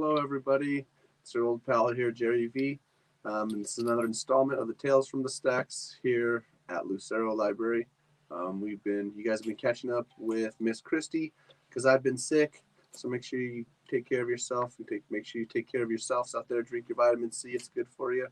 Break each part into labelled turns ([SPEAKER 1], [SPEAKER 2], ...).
[SPEAKER 1] Hello, everybody. It's your old pal here, Jerry V. And this is another installment of the Tales from the Stacks here at Lucero Library. You guys have been catching up with Miss Christie because I've been sick. So make sure you take care of yourself. Make sure you take care of yourselves out there. Drink your vitamin C. It's good for you.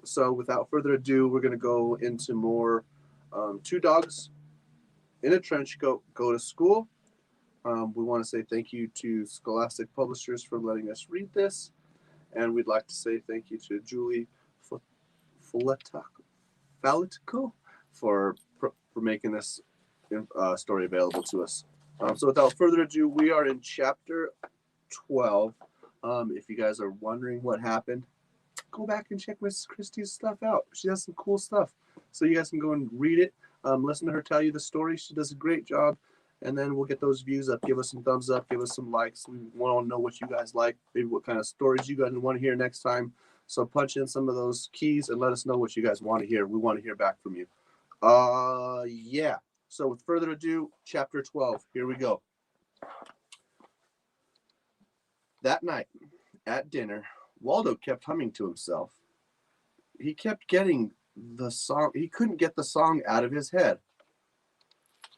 [SPEAKER 1] So without further ado, we're going to go into more Two Dogs in a Trench Go to School. We want to say thank you to Scholastic Publishers for letting us read this. And we'd like to say thank you to Julie Faletico for making this story available to us. So without further ado, we are in chapter 12. If you guys are wondering what happened, go back and check Mrs. Christie's stuff out. She has some cool stuff. So you guys can go and read it, listen to her tell you the story. She does a great job. And then we'll get those views up. Give us some thumbs up. Give us some likes. We want to know what you guys like. Maybe what kind of stories you guys want to hear next time. So punch in some of those keys and let us know what you guys want to hear. We want to hear back from you. Yeah. So with further ado, chapter 12. Here we go. That night at dinner, Waldo kept humming to himself. He kept getting the song. He couldn't get the song out of his head.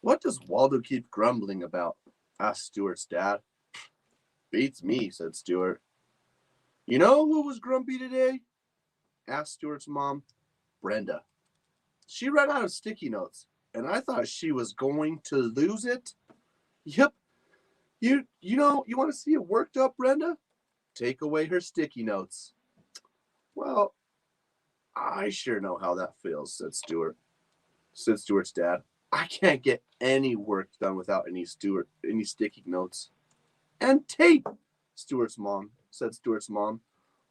[SPEAKER 1] What does Waldo keep grumbling about? Asked Stuart's dad. Beats me, said Stuart. You know who was grumpy today? Asked Stuart's mom. Brenda. She ran out of sticky notes, and I thought she was going to lose it. Yep. You want to see it worked up, Brenda? Take away her sticky notes. Well, I sure know how that feels, said Stuart's dad. I can't get any work done without any sticky notes. And tape, said Stuart's mom.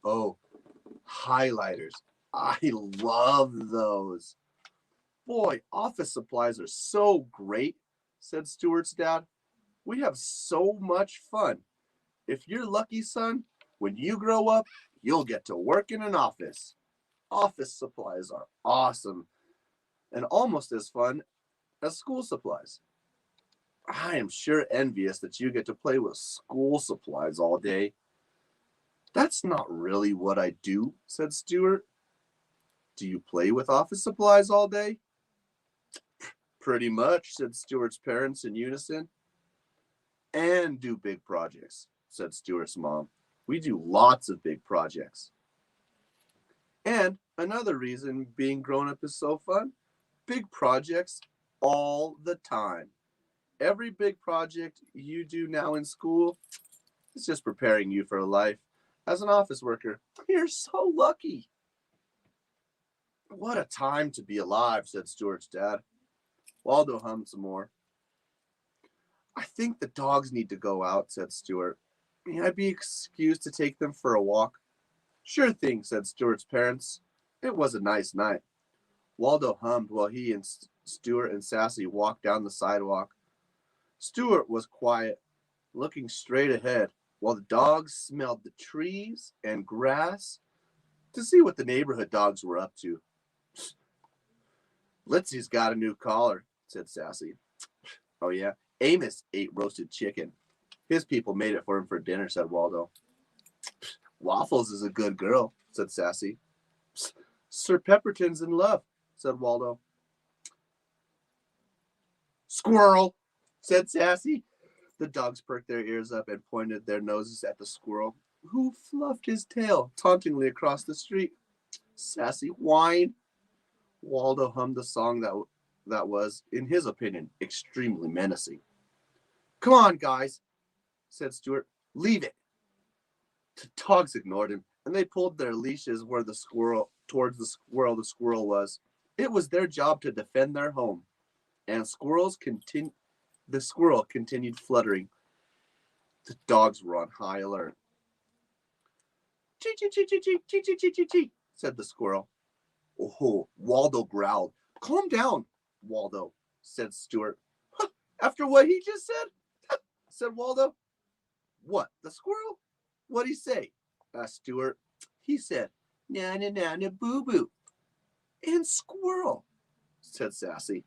[SPEAKER 1] Oh, highlighters. I love those. Boy, office supplies are so great, said Stuart's dad. We have so much fun. If you're lucky, son, when you grow up, you'll get to work in an office. Office supplies are awesome and almost as fun as school supplies. I am sure envious that you get to play with school supplies all day. That's not really what I do, said Stuart. Do you play with office supplies all day? Pretty much, said Stuart's parents in unison. And do big projects, said Stuart's mom. We do lots of big projects. And another reason being grown up is so fun, big projects all the time. Every big project you do now in school is just preparing you for life as an office worker. You're so lucky. What a time to be alive, said Stuart's dad. Waldo hummed some more. I think the dogs need to go out, said Stuart. May I be excused to take them for a walk? Sure thing, said Stuart's parents. It was a nice night. Waldo hummed while he and Stuart and Sassy walked down the sidewalk. Stuart was quiet, looking straight ahead, while the dogs smelled the trees and grass to see what the neighborhood dogs were up to. Litsy's got a new collar, said Sassy. Oh, yeah? Amos ate roasted chicken. His people made it for him for dinner, said Waldo. Waffles is a good girl, said Sassy. Sir Pepperton's in love, said Waldo. Squirrel, said Sassy. The dogs perked their ears up and pointed their noses at the squirrel, who fluffed his tail tauntingly across the street. Sassy whine. Waldo hummed a song that was, in his opinion, extremely menacing. Come on, guys, said Stuart. Leave it. The dogs ignored him, and they pulled their leashes towards the squirrel was. It was their job to defend their home, and the squirrel continued fluttering. The dogs were on high alert. Chee, chee, chee, chee, chee, chee, chee, chee, chee, chee, said the squirrel. Oh, Waldo growled. Calm down, Waldo, said Stuart. After what he just said, said Waldo. What, the squirrel? What'd he say? Asked Stuart. He said, na na na na boo boo. And squirrel, said Sassy.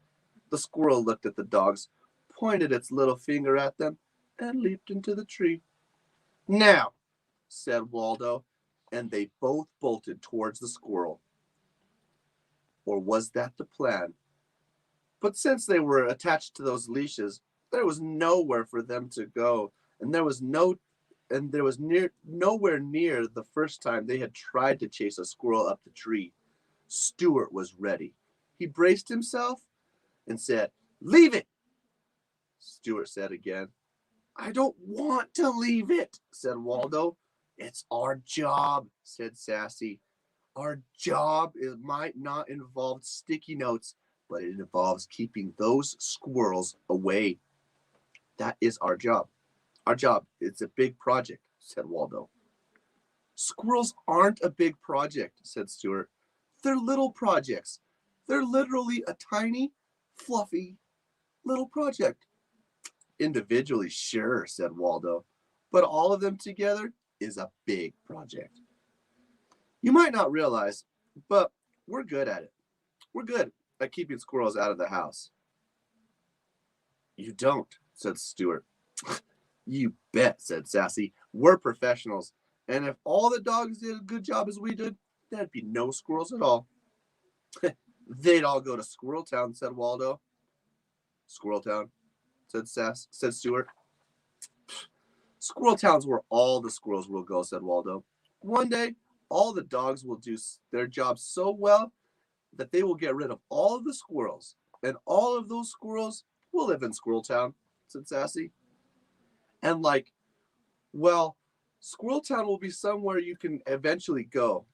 [SPEAKER 1] The squirrel looked at the dogs, pointed its little finger at them, and leaped into the tree. Now, said Waldo, and they both bolted towards the squirrel. Or was that the plan? But since they were attached to those leashes, there was nowhere for them to go, and there was nowhere near the first time they had tried to chase a squirrel up the tree. Stuart was ready. He braced himself and said, "Leave it!" Stuart said again. "I don't want to leave it," said Waldo. "It's our job," said Sassy. "Our job might not involve sticky notes, but it involves keeping those squirrels away. That is our job. Our job. It's a big project," said Waldo. "Squirrels aren't a big project," said Stuart. "They're little projects. They're literally a tiny, fluffy little project." "Individually, sure," said Waldo, "but all of them together is a big project. You might not realize, but we're good at it. We're good at keeping squirrels out of the house." "You don't," said Stuart. "You bet," said Sassy. "We're professionals, and if all the dogs did a good job as we did, there'd be no squirrels at all." "They'd all go to Squirrel Town," said Waldo. "Squirrel Town," said Stuart. "Squirrel Town's where all the squirrels will go," said Waldo. "One day, all the dogs will do their job so well that they will get rid of all of the squirrels, and all of those squirrels will live in Squirrel Town," said Sassy. "And well, Squirrel Town will be somewhere you can eventually go.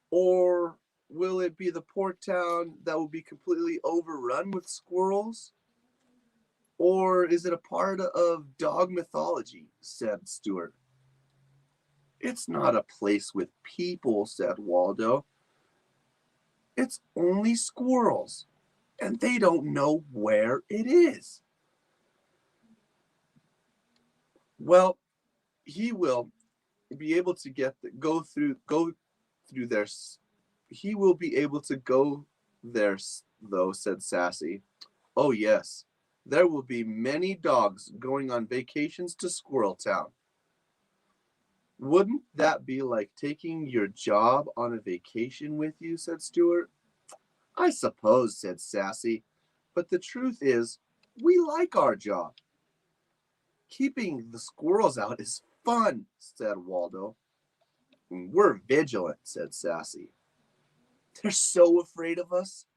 [SPEAKER 1] Or will it be the poor town that will be completely overrun with squirrels? Or is it a part of dog mythology?" said Stuart. "It's not a place with people," said Waldo. "It's only squirrels, and they don't know where it is." "Well, he will be able to go through there. He will be able to go there, though," said Sassy. "Oh, yes. There will be many dogs going on vacations to Squirrel Town." "Wouldn't that be like taking your job on a vacation with you?" said Stuart. "I suppose," said Sassy. "But the truth is, we like our job." "Keeping the squirrels out is fun," said Waldo. "We're vigilant," said Sassy. "They're so afraid of us,"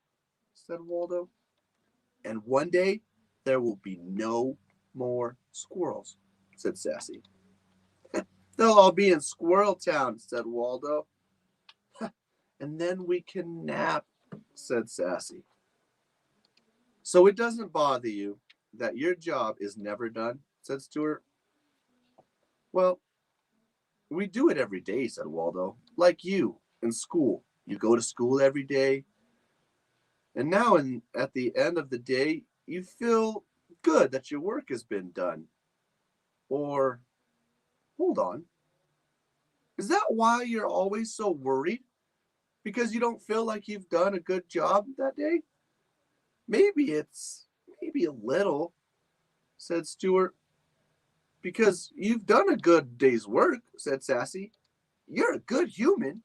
[SPEAKER 1] said Waldo. "And one day there will be no more squirrels," said Sassy. "They'll all be in Squirrel Town," said Waldo. "And then we can nap," said Sassy. "So it doesn't bother you that your job is never done?" said Stuart. "Well, we do it every day," said Waldo. "Like you in school. You go to school every day. And now at the end of the day, you feel good that your work has been done. Or, hold on, is that why you're always so worried? Because you don't feel like you've done a good job that day?" Maybe a little," said Stuart. "Because you've done a good day's work," said Sassy. "You're a good human."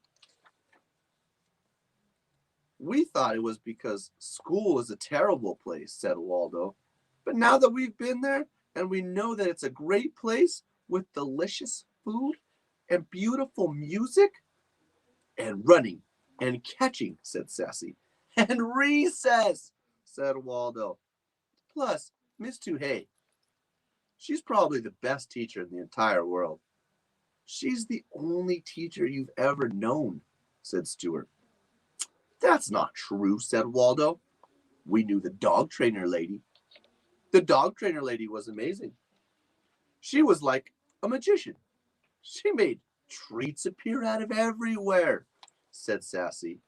[SPEAKER 1] "We thought it was because school is a terrible place," said Waldo. "But now that we've been there and we know that it's a great place with delicious food and beautiful music and running and catching," said Sassy. "And recess," said Waldo. "Plus, Miss Tuhey. She's probably the best teacher in the entire world." "She's the only teacher you've ever known," said Stuart. "That's not true," said Waldo. "We knew the dog trainer lady. The dog trainer lady was amazing. She was like a magician. She made treats appear out of everywhere," said Sassy.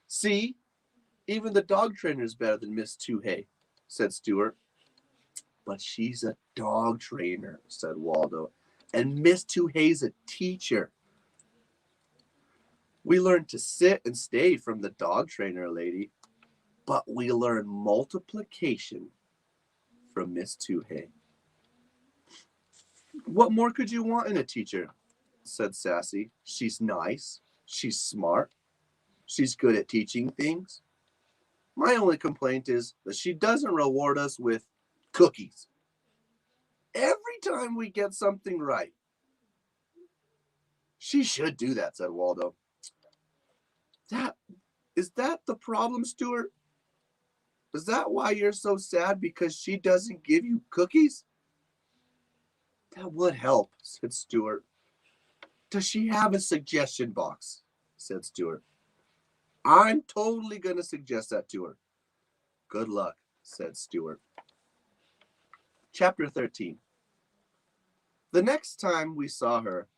[SPEAKER 1] "See, even the dog trainer is better than Miss Tuhey," said Stuart. "But she's a dog trainer," said Waldo, "and Miss Tuhey's a teacher. We learn to sit and stay from the dog trainer lady, but we learn multiplication from Miss Tuhey." What more could you want in a teacher? Said Sassy. She's nice. She's smart. She's good at teaching things. My only complaint is that she doesn't reward us with cookies every time we get something right. She should do that, said Waldo. Is that the problem, Stuart? Is that why you're so sad, because she doesn't give you cookies? That would help, said Stuart. Does she have a suggestion box? Said Stuart. I'm totally going to suggest that to her. Good luck, said Stuart. Chapter 13. The next time we saw her,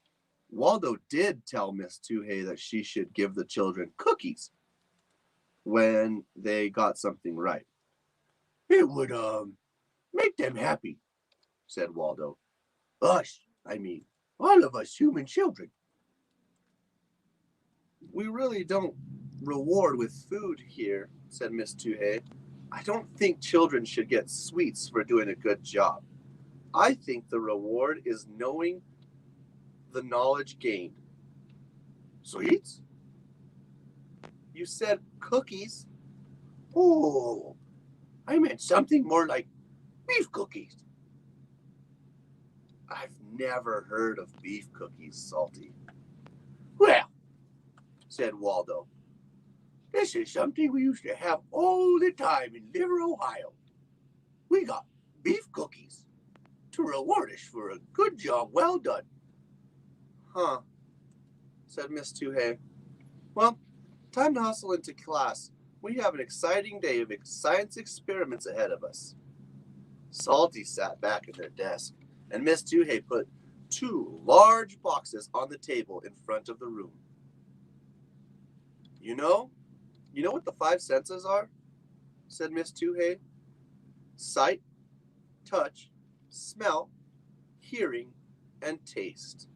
[SPEAKER 1] Waldo did tell Miss Tuhey that she should give the children cookies when they got something right. It would make them happy, said Waldo. Us, I mean, all of us human children. We really don't reward with food here, said Miss Tuhey. I don't think children should get sweets for doing a good job. I think the reward is knowing the knowledge gained. Sweets? You said cookies. Oh, I meant something more like beef cookies. I've never heard of beef cookies, Salty. Well, said Waldo, this is something we used to have all the time in Liver, Ohio. We got beef cookies to reward us for a good job well done. Huh, said Miss Tuhey. Well, time to hustle into class. We have an exciting day of science experiments ahead of us. Salty sat back at her desk, and Miss Tuhey put 2 large boxes on the table in front of the room. You know what the 5 senses are? Said Miss Tuhey. Sight, touch, smell, hearing, and taste.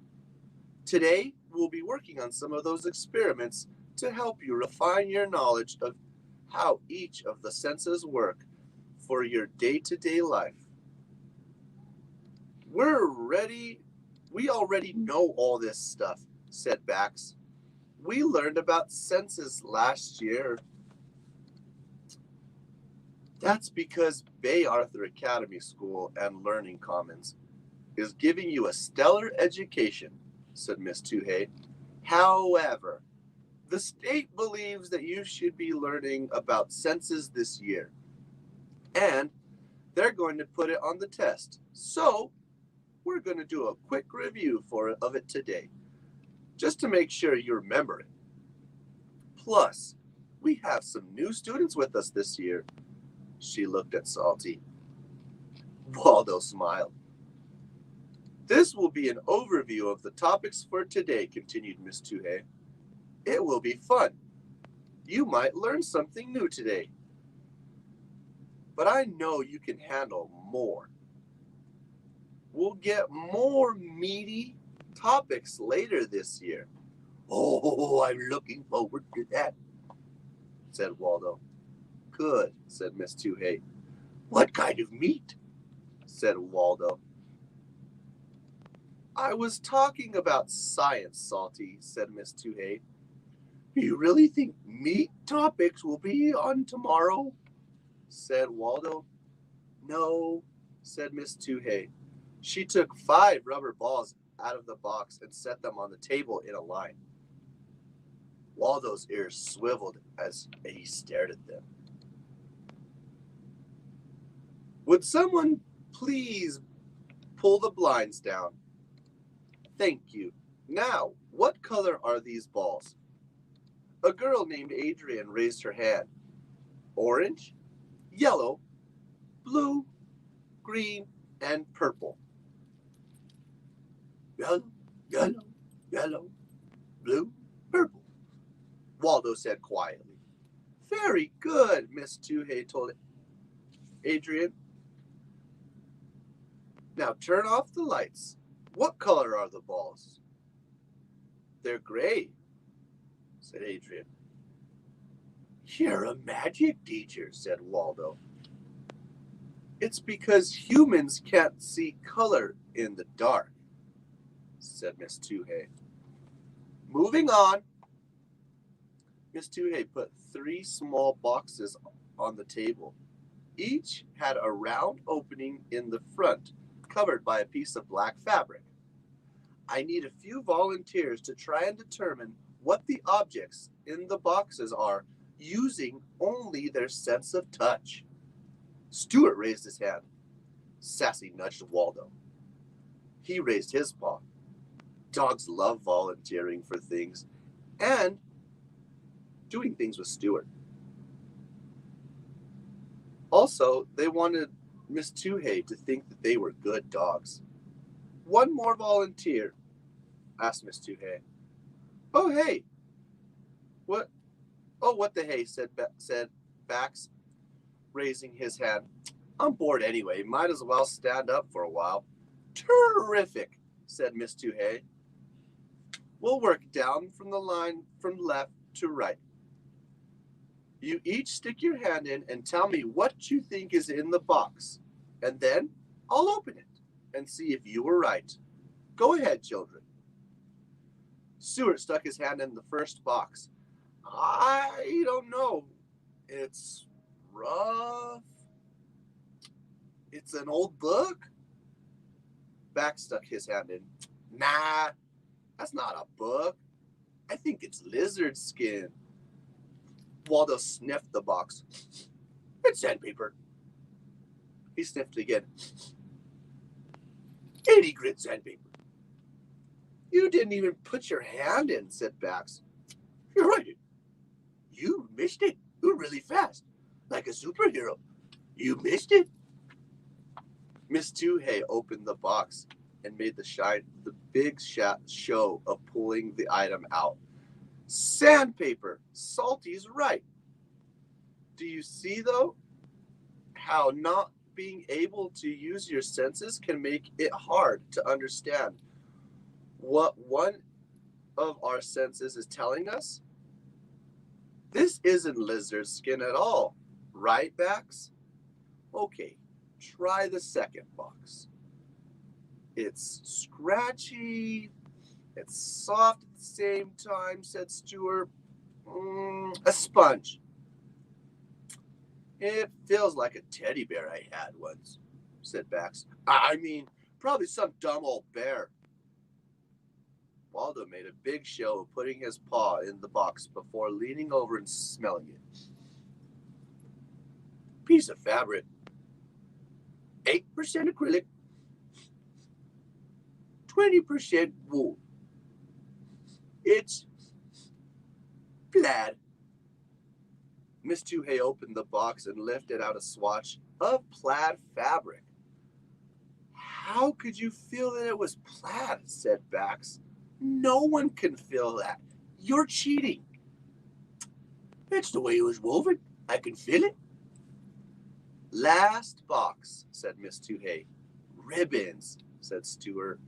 [SPEAKER 1] Today, we'll be working on some of those experiments to help you refine your knowledge of how each of the senses work for your day-to-day life. We already know all this stuff, said Bax. We learned about senses last year. That's because Bay Arthur Academy School and Learning Commons is giving you a stellar education, said Miss Tuhey. However, the state believes that you should be learning about senses this year, and they're going to put it on the test. So we're going to do a quick review of it today, just to make sure you remember it. Plus, we have some new students with us this year. She looked at Salty. Waldo smiled. This will be an overview of the topics for today, continued Miss Tuhey. It will be fun. You might learn something new today. But I know you can handle more. We'll get more meaty topics later this year. Oh, I'm looking forward to that, said Waldo. Good, said Miss Tuhey. What kind of meat? Said Waldo. I was talking about science, Salty, said Miss Tuhey. You really think meat topics will be on tomorrow? Said Waldo. No, said Miss Tuhey. She took 5 rubber balls out of the box and set them on the table in a line. Waldo's ears swiveled as he stared at them. Would someone please pull the blinds down? Thank you. Now, what color are these balls? A girl named Adrian raised her hand. Orange, yellow, blue, green, and purple. Yellow, yellow, yellow, blue, purple, Waldo said quietly. Very good, Miss Tuhey told Adrian. Now turn off the lights. What color are the balls? They're gray, said Adrian. You're a magic teacher, said Waldo. It's because humans can't see color in the dark, said Miss Tuhei. Moving on, Miss Tuhei put 3 small boxes on the table. Each had a round opening in the front, covered by a piece of black fabric. I need a few volunteers to try and determine what the objects in the boxes are using only their sense of touch. Stuart raised his hand. Sassy nudged Waldo. He raised his paw. Dogs love volunteering for things and doing things with Stuart. Also, they wanted Miss Tuhei to think that they were good dogs. One more volunteer, asked Miss Tuhei. Oh, hey. What? Oh, what the hey, said Bax, raising his hand. I'm bored anyway. Might as well stand up for a while. Terrific, said Miss Tuhei. We'll work down from the line from left to right. You each stick your hand in and tell me what you think is in the box, and then I'll open it and see if you were right. Go ahead, children. Stuart stuck his hand in the first box. I don't know. It's rough. It's an old book. Bax stuck his hand in. Nah, that's not a book. I think it's lizard skin. Waldo sniffed the box. It's sandpaper. He sniffed again. 80 grit sandpaper. You didn't even put your hand in, said Bax. You're right. You missed it. You're really fast. Like a superhero. You missed it. Miss Tuhei opened the box and made the big show of pulling the item out. Sandpaper. Salty's right. Do you see, though, how not being able to use your senses can make it hard to understand what one of our senses is telling us? This isn't lizard skin at all, right, Bax? Okay, try the second box. It's scratchy. It's soft at the same time, said Stuart. A sponge. It feels like a teddy bear I had once, said Bax. I mean, probably some dumb old bear. Waldo made a big show of putting his paw in the box before leaning over and smelling it. Piece of fabric. 8% acrylic. 20% wool. It's plaid. Miss Tuhei opened the box and lifted out a swatch of plaid fabric. How could you feel that it was plaid? Said Bax. No one can feel that. You're cheating. That's the way it was woven. I can feel it. Last box, said Miss Tuhei. Ribbons, said Stuart.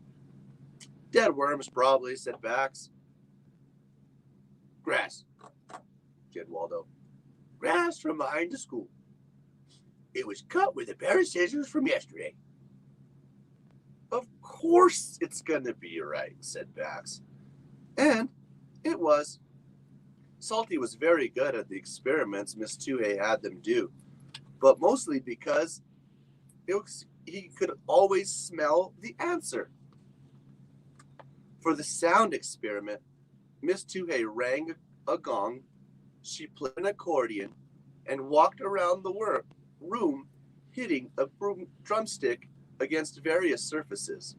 [SPEAKER 1] Dead worms, probably, said Bax. Grass, said Waldo. Grass from behind the school. It was cut with a pair of scissors from yesterday. Of course it's going to be right, said Bax. And it was. Salty was very good at the experiments Miss Tuhei had them do, but mostly because he could always smell the answer. For the sound experiment, Miss Tuhei rang a gong, she played an accordion, and walked around the room hitting a drumstick against various surfaces.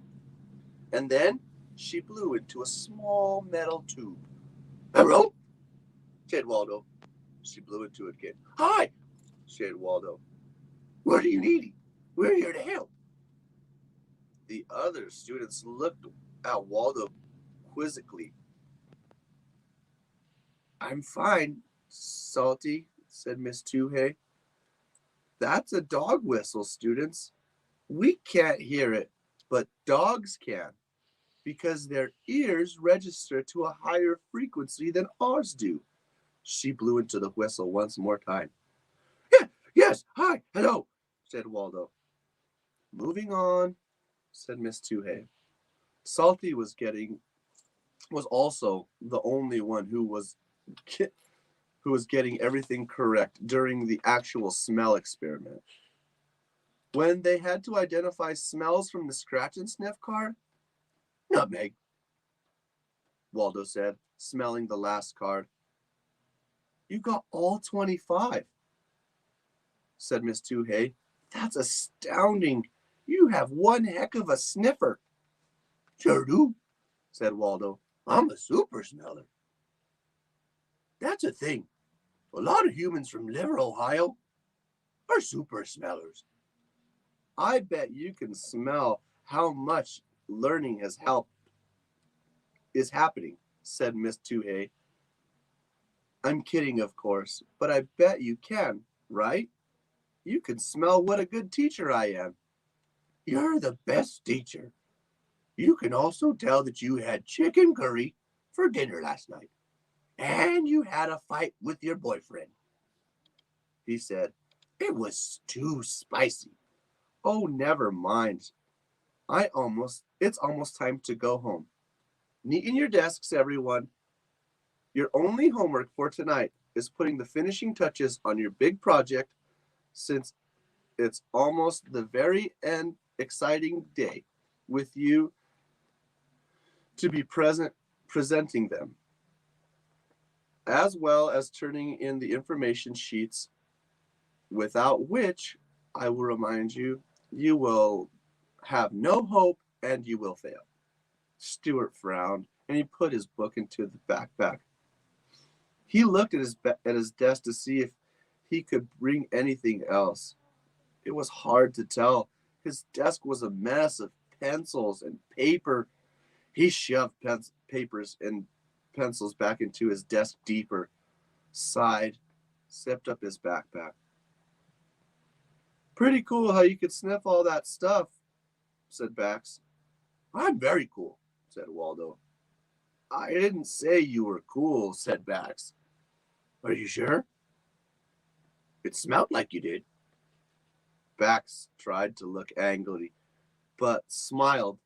[SPEAKER 1] And then she blew into a small metal tube. Hello, said Waldo. She blew into it again. Hi, said Waldo. What are you needing? We're here to help. The other students looked at Waldo quizzically. I'm fine, Salty, said Miss Tuhei. That's a dog whistle, students. We can't hear it, but dogs can, because their ears register to a higher frequency than ours do. She blew into the whistle once more time. Yeah, yes, hi, hello, said Waldo. Moving on, said Miss Tuhei. Salty was also the only one who was getting everything correct during the actual smell experiment. When they had to identify smells from the scratch and sniff card, nutmeg, Waldo said, smelling the last card. You got all 25, said Miss Tuhey. That's astounding. You have one heck of a sniffer. Sure do, said Waldo. I'm a super smeller. That's a thing. A lot of humans from Liver, Ohio are super smellers. I bet you can smell how much learning is happening, said Miss Tuhey. I'm kidding, of course, but I bet you can, right? You can smell what a good teacher I am. You're the best teacher. You can also tell that you had chicken curry for dinner last night, and you had a fight with your boyfriend. He said, it was too spicy. Oh, never mind. It's almost time to go home. Neaten your desks, everyone. Your only homework for tonight is putting the finishing touches on your big project, since it's almost the very end exciting day with you to be presenting them, as well as turning in the information sheets, without which, I will remind you, you will have no hope and you will fail. Stuart frowned and he put his book into the backpack. He looked at his desk to see if he could bring anything else. It was hard to tell. His desk was a mess of pencils and paper. He shoved papers and pencils back into his desk deeper, sighed, zipped up his backpack. Pretty cool how you could sniff all that stuff, said Bax. I'm very cool, said Waldo. I didn't say you were cool, said Bax. Are you sure? It smelled like you did. Bax tried to look angry, but smiled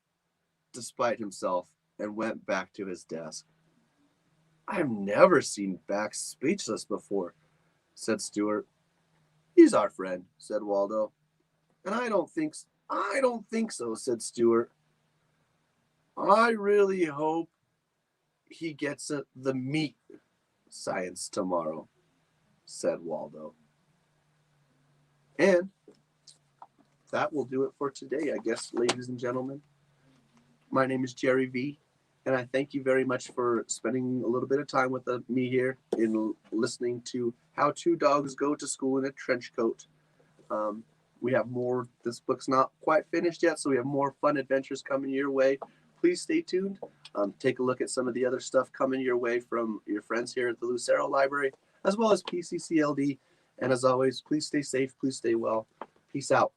[SPEAKER 1] despite himself and went back to his desk. I've never seen Bax speechless before, said Stuart. He's our friend, said Waldo. And I don't think so, said Stuart. I really hope he gets the meat science tomorrow, said Waldo. And that will do it for today, I guess, ladies and gentlemen. My name is Jerry V, and I thank you very much for spending a little bit of time with me here in listening to How Two Dogs Go to School in a Trench Coat. We have more. This book's not quite finished yet, so we have more fun adventures coming your way. Please stay tuned. Take a look at some of the other stuff coming your way from your friends here at the Lucero Library, as well as PCCLD. And as always, please stay safe. Please stay well. Peace out.